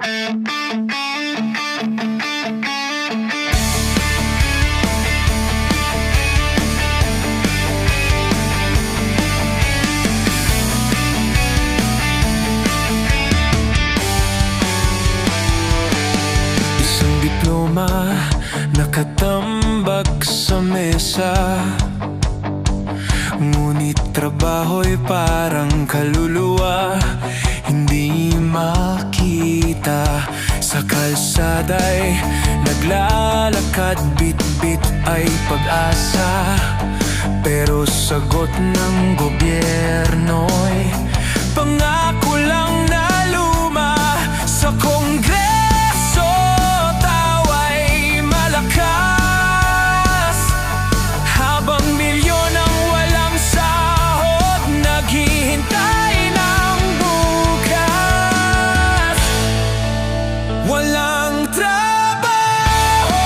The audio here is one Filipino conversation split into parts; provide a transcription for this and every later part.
Isang diploma nakatambak sa mesa, ngunit trabaho'y parang kaluluwa, hindi makita. Sa kalsada'y naglalakad, bit-bit ay pag-asa, pero sagot ng gobyerno'y pangako lang na luma. Sa Kongreso tawa'y malakas, habang milyon ang walang sahod naghihintay ng bukas. Walang trabaho,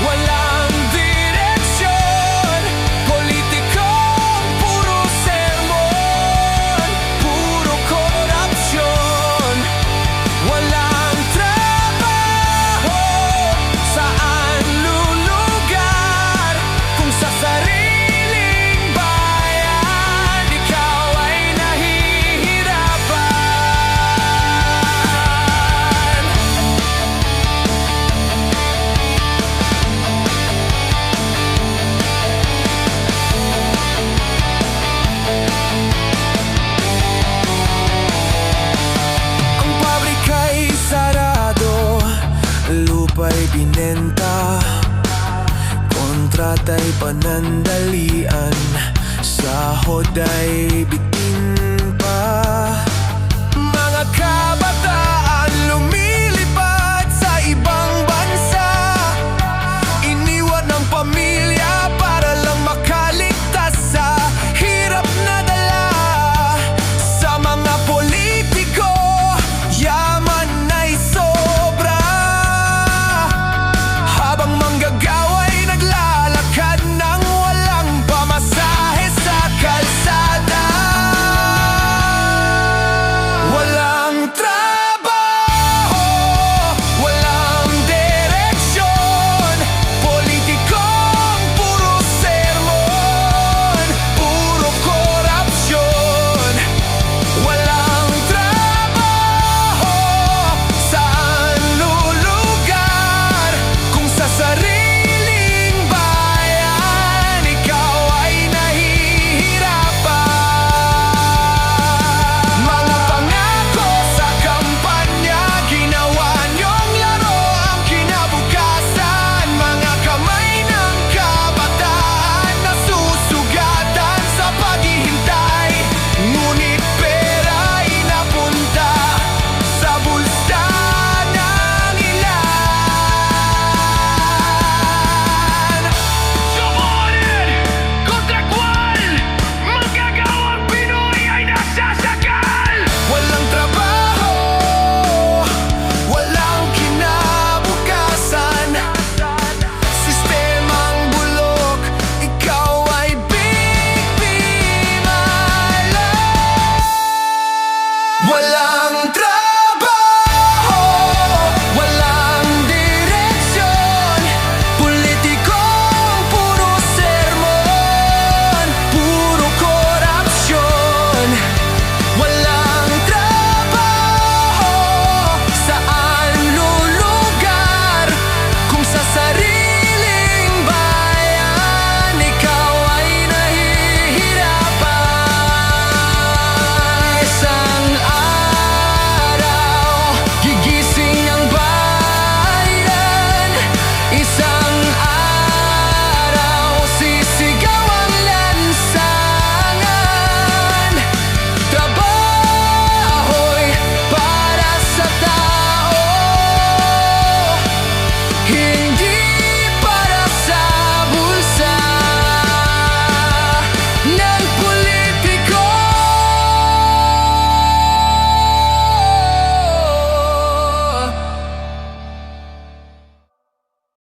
walang direksyon, politikong puro sermon, puro korupsyon. Walang trabaho, saan lulugar kung sa sariling bayan ikaw ay nahihirapan? Ang pabrika'y sarado, lupa'y binenta, kontrata'y panandalian, sahod ay bitin pa. Mga kabataan